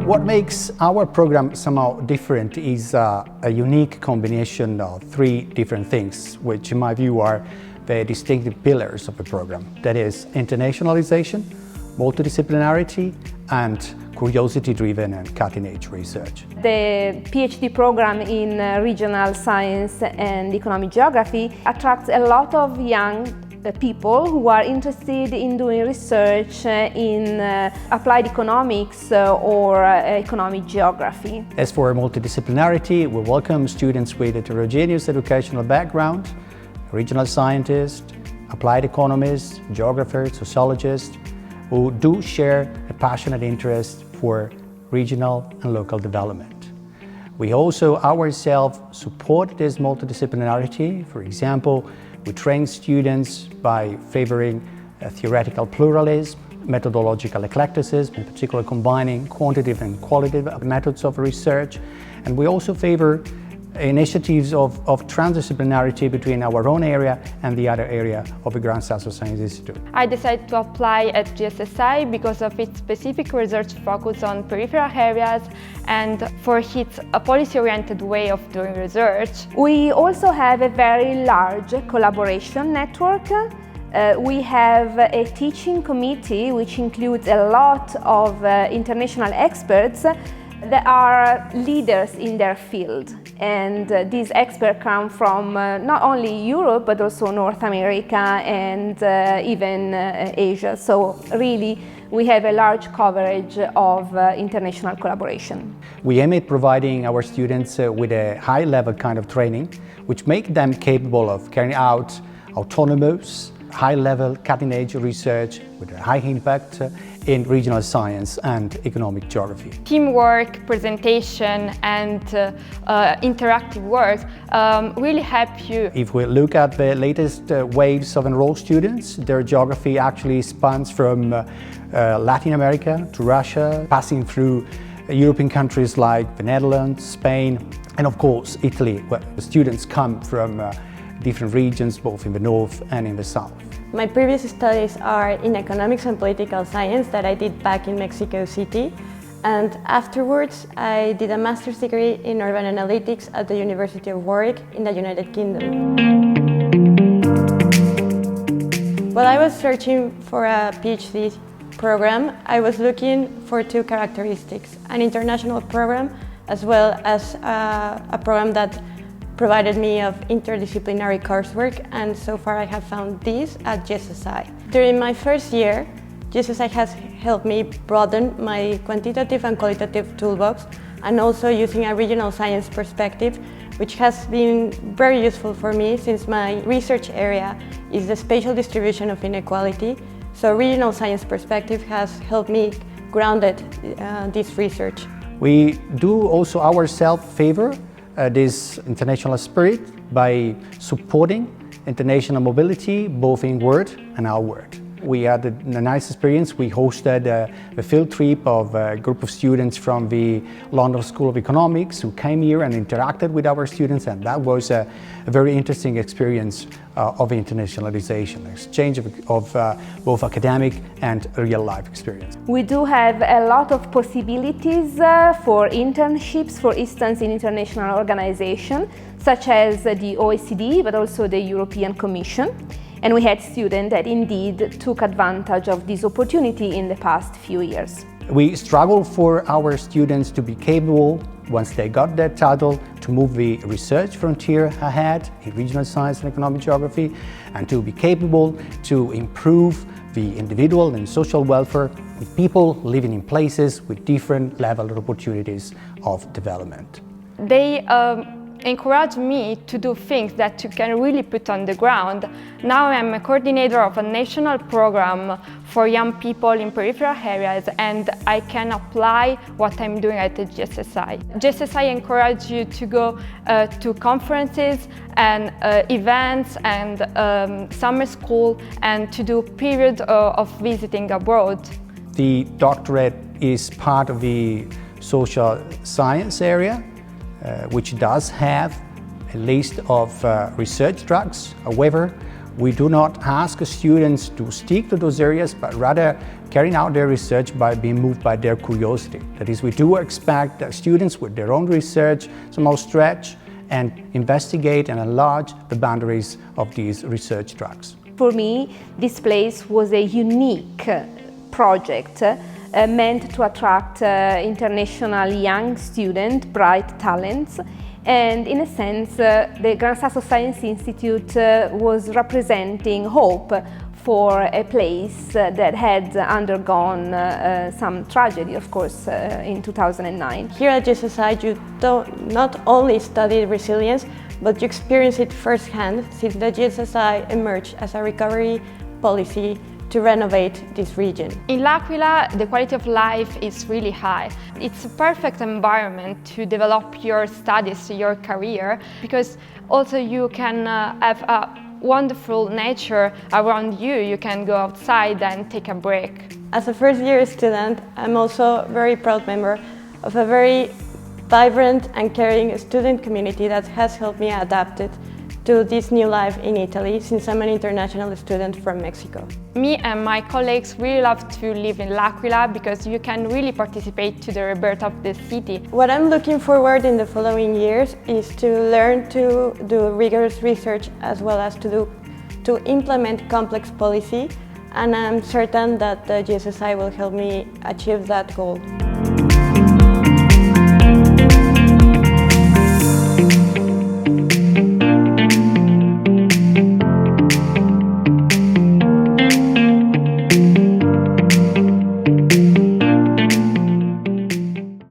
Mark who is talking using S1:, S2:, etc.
S1: What makes our program somehow different is a unique combination of three different things, which in my view are the distinctive pillars of the program. That is internationalization, multidisciplinarity, and curiosity-driven and cutting-edge research.
S2: The PhD program in Regional Science and Economic Geography attracts a lot of young people who are interested in doing research in applied economics or economic geography.
S1: As for multidisciplinarity, we welcome students with heterogeneous educational background, regional scientists, applied economists, geographers, sociologists, who do share a passionate interest for regional and local development. We also ourselves support this multidisciplinarity. For example, we train students by favoring theoretical pluralism, methodological eclecticism, in particular combining quantitative and qualitative methods of research. And we also favor initiatives of transdisciplinarity between our own area and the other area of the Gran Sasso Science Institute.
S3: I decided to apply at GSSI because of its specific research focus on peripheral areas and for its policy-oriented way of doing research.
S2: We also have a very large collaboration network. We have a teaching committee which includes a lot of international experts that are leaders in their field, and these experts come from not only Europe but also North America and even Asia. So really we have a large coverage of international collaboration.
S1: We aim at providing our students with a high-level kind of training which make them capable of carrying out autonomous, high-level, cutting-edge research with a high impact in regional science and economic geography.
S3: Teamwork, presentation, and interactive work really help you.
S1: If we look at the latest waves of enrolled students, their geography actually spans from Latin America to Russia, passing through European countries like the Netherlands, Spain, and of course Italy, where the students come from different regions, both in the north and in the south.
S4: My previous studies are in economics and political science that I did back in Mexico City, and afterwards I did a master's degree in urban analytics at the University of Warwick in the United Kingdom. While I was searching for a PhD program, I was looking for two characteristics: an international program as well as a program that provided me of interdisciplinary coursework, and so far I have found this at GSSI. During my first year, GSSI has helped me broaden my quantitative and qualitative toolbox, and also using a regional science perspective, which has been very useful for me since my research area is the spatial distribution of inequality. So regional science perspective has helped me grounded this research.
S1: We do also ourselves favor this international spirit by supporting international mobility both inward and outward. We had a nice experience. We hosted a field trip of a group of students from the London School of Economics who came here and interacted with our students, and that was a very interesting experience of internationalization, exchange of both academic and real-life experience.
S2: We do have a lot of possibilities for internships, for instance in international organizations such as the OECD but also the European Commission. And we had students that indeed took advantage of this opportunity in the past few years.
S1: We struggle for our students to be capable, once they got their title, to move the research frontier ahead in regional science and economic geography, and to be capable to improve the individual and social welfare of people living in places with different levels of opportunities of development.
S3: They encouraged me to do things that you can really put on the ground. Now I'm a coordinator of a national program for young people in peripheral areas, and I can apply what I'm doing at the GSSI. GSSI encourages you to go to conferences and events and summer school, and to do period of visiting abroad.
S1: The doctorate is part of the social science area, which does have a list of research tracks. However, We do not ask students to stick to those areas, but rather carrying out their research by being moved by their curiosity. That is, we do expect that students with their own research somehow stretch and investigate and enlarge the boundaries of these research tracks.
S2: For me, this place was a unique project meant to attract international young students, bright talents, and in a sense the Gran Sasso Science Institute was representing hope for a place that had undergone some tragedy, of course, in 2009.
S4: Here at GSSI you not only study resilience, but you experience it firsthand since the GSSI emerged as a recovery policy to renovate this region.
S3: In l'Aquila, the quality of life is really high. It's a perfect environment to develop your studies, your career, because also you can have a wonderful nature around you. You can go outside and take a break.
S4: As a first-year student, I'm also a very proud member of a very vibrant and caring student community that has helped me adapt it to this new life in Italy, since I'm an international student from Mexico.
S3: Me and my colleagues really love to live in l'Aquila because you can really participate to the rebirth of the city.
S4: What I'm looking forward in the following years is to learn to do rigorous research as well as to implement complex policy, and I'm certain that the GSSI will help me achieve that goal.